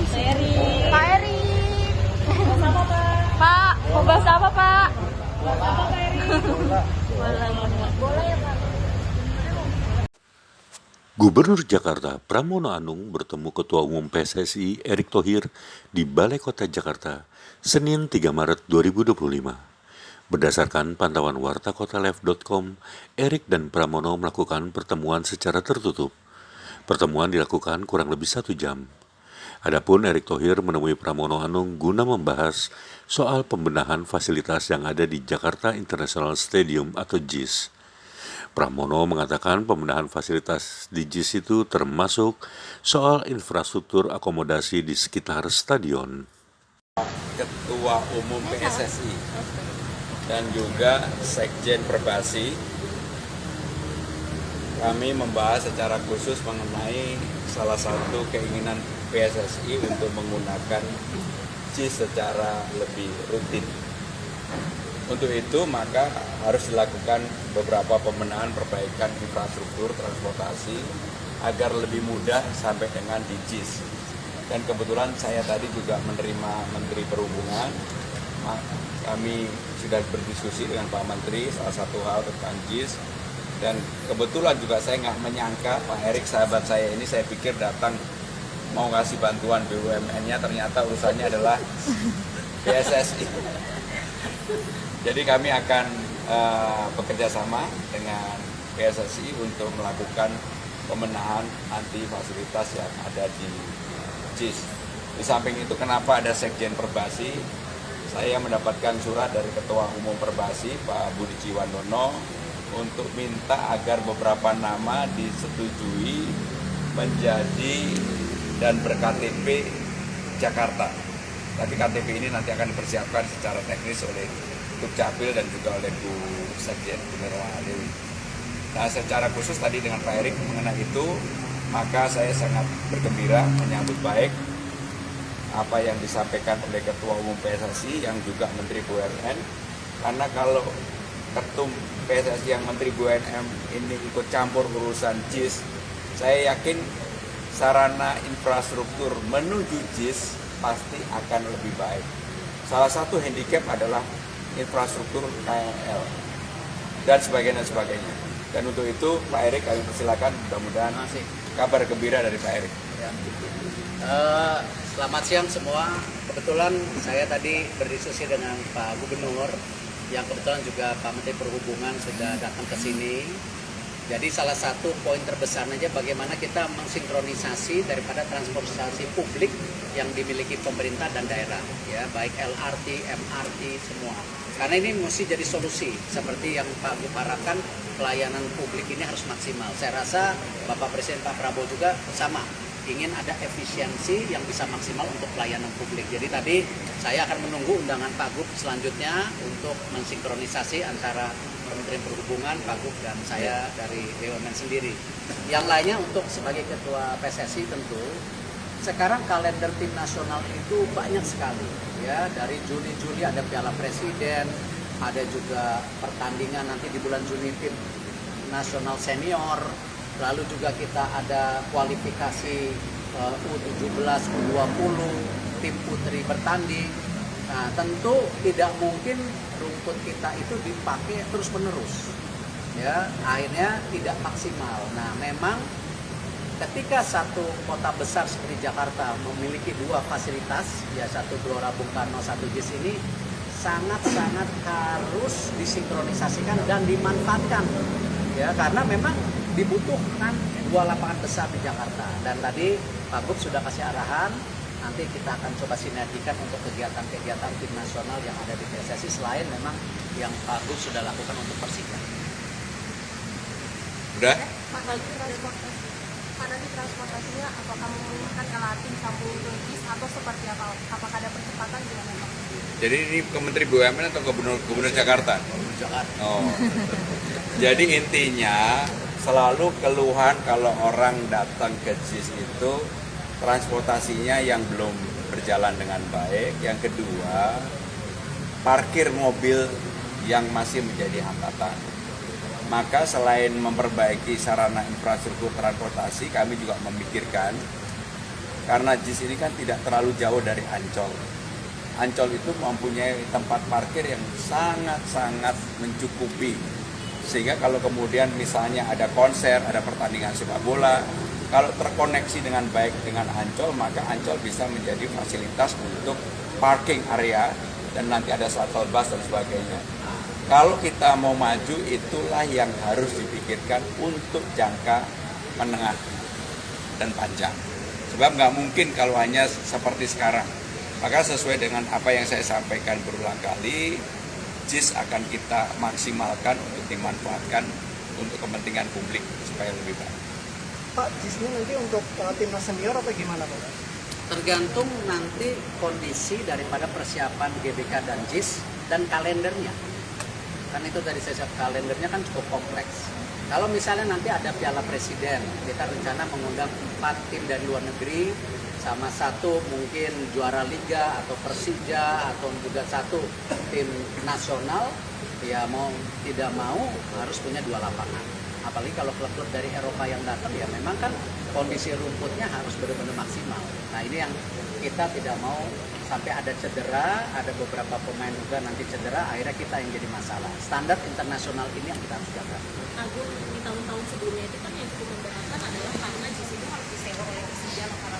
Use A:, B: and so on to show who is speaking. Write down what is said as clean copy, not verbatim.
A: Pak Eri. Sama Pak. Mau bahas apa Pak? Bola ya Pak.
B: Gubernur Jakarta Pramono Anung bertemu Ketua Umum PSSI Erick Thohir di Balai Kota Jakarta, Senin 3 Maret 2025. Berdasarkan pantauan wartakotalive.com, Erick dan Pramono melakukan pertemuan secara tertutup. Pertemuan dilakukan kurang lebih 1 jam. Adapun Erick Thohir menemui Pramono Anung guna membahas soal pembenahan fasilitas yang ada di Jakarta International Stadium atau JIS. Pramono mengatakan pembenahan fasilitas di JIS itu termasuk soal infrastruktur akomodasi di sekitar stadion.
C: Ketua Umum PSSI dan juga Sekjen Perbasi, kami membahas secara khusus mengenai salah satu keinginan PSSI untuk menggunakan JIS secara lebih rutin. Untuk itu maka harus dilakukan beberapa pembenahan perbaikan infrastruktur transportasi agar lebih mudah sampai dengan di JIS. Dan kebetulan saya tadi juga menerima Menteri Perhubungan. Kami sudah berdiskusi dengan Pak Menteri salah satu hal tentang JIS. Dan kebetulan juga saya nggak menyangka Pak Erick sahabat saya ini, saya pikir datang mau kasih bantuan BUMN-nya, ternyata urusannya adalah PSSI. Jadi kami akan bekerja sama dengan PSSI untuk melakukan pembenahan anti fasilitas yang ada di JIS. Di samping itu, kenapa ada Sekjen Perbasi? Saya mendapatkan surat dari Ketua Umum Perbasi, Pak Budi Jiwandono, untuk minta agar beberapa nama disetujui menjadi dan ber-KTP Jakarta. Tapi KTP ini nanti akan dipersiapkan secara teknis oleh Dukcapil dan juga oleh Bu Sekjen Bu Nirwana Dewi. Nah, secara khusus tadi dengan Pak Erick mengenai itu, maka saya sangat bergembira menyambut baik apa yang disampaikan oleh Ketua Umum PSSI yang juga Menteri BUMN. Karena kalau Ketum PSSI yang Menteri BUMN ini ikut campur urusan JIS, saya yakin sarana infrastruktur menuju JIS pasti akan lebih baik. Salah satu handicap adalah infrastruktur KRL dan sebagainya. Dan untuk itu Pak Erick kami persilakan, mudah-mudahan kabar gembira dari Pak Erick.
D: Ya. Selamat siang semua. Kebetulan saya tadi berdiskusi dengan Pak Gubernur, yang kebetulan juga Pak Menteri Perhubungan sudah datang ke sini. Jadi salah satu poin terbesar aja bagaimana kita mensinkronisasi daripada transportasi publik yang dimiliki pemerintah dan daerah, ya, baik LRT, MRT, semua. Karena ini mesti jadi solusi, seperti yang Pak Gub harapkan, pelayanan publik ini harus maksimal. Saya rasa Bapak Presiden Pak Prabowo juga sama, ingin ada efisiensi yang bisa maksimal untuk pelayanan publik. Jadi tadi saya akan menunggu undangan Pak Gub selanjutnya untuk mensinkronisasi antara Kementerian Perhubungan, Pak Gub, dan saya dari BUMN sendiri. Yang lainnya untuk sebagai Ketua PSSI tentu, sekarang kalender tim nasional itu banyak sekali. Ya, dari Juni-Juli ada Piala Presiden, ada juga pertandingan nanti di bulan Juni tim nasional senior, lalu juga kita ada kualifikasi U17, U20, tim putri bertanding. Nah, tentu tidak mungkin rumput kita itu dipakai terus-menerus. Ya, akhirnya tidak maksimal. Nah, memang ketika satu kota besar seperti Jakarta memiliki dua fasilitas, ya satu Gelora Bung Karno, satu JIS ini sangat-sangat harus disinkronisasikan dan dimanfaatkan. Ya, karena memang dibutuhkan dua lapangan besar di Jakarta. Dan tadi Pak Gub sudah kasih arahan, nanti kita akan coba sinergikan untuk kegiatan-kegiatan tim nasional yang ada di PSSI selain memang yang Pak Gub sudah lakukan untuk Persija.
C: Udah?
A: Pak, nanti transportasinya apakah menggunakan LRT sambung ke JIS atau seperti apa? Apakah ada percepatan gimana Pak?
C: Jadi ini ke Menteri BUMN atau Gubernur Jakarta?
D: Jakarta.
C: Oh. Jadi intinya selalu keluhan kalau orang datang ke JIS itu transportasinya yang belum berjalan dengan baik. Yang kedua, parkir mobil yang masih menjadi hambatan. Maka selain memperbaiki sarana infrastruktur transportasi, kami juga memikirkan Karena JIS ini kan tidak terlalu jauh dari Ancol. Ancol itu mempunyai tempat parkir yang sangat-sangat mencukupi. Sehingga kalau kemudian misalnya ada konser, ada pertandingan sepak bola, kalau terkoneksi dengan baik dengan Ancol, maka Ancol bisa menjadi fasilitas untuk parking area dan nanti ada shuttle bus dan sebagainya. Kalau kita mau maju, itulah yang harus dipikirkan untuk jangka menengah dan panjang. Sebab nggak mungkin kalau hanya seperti sekarang. Maka sesuai dengan apa yang saya sampaikan berulang kali, JIS akan kita maksimalkan untuk dimanfaatkan untuk kepentingan publik supaya lebih baik.
E: Pak, JIS ini nanti untuk timnas senior atau gimana Pak?
D: Tergantung nanti kondisi daripada persiapan GBK dan JIS dan kalendernya. Kan itu tadi saya sebut, kalendernya kan cukup kompleks. Kalau misalnya nanti ada Piala Presiden, kita rencana mengundang 4 tim dari luar negeri, sama 1 mungkin juara liga atau Persija atau juga 1 tim nasional, ya mau tidak mau harus punya 2 lapangan. Apalagi kalau klub-klub dari Eropa yang datang, ya memang kan kondisi rumputnya harus benar-benar maksimal. Nah ini yang kita tidak mau sampai ada cedera, ada beberapa pemain juga nanti cedera, akhirnya kita yang jadi masalah. Standar internasional ini yang kita harus jaga.
A: Agung, di tahun-tahun sebelumnya itu kan yang cukup memberatkan adalah karena JIS itu harus disewa oleh Persija karena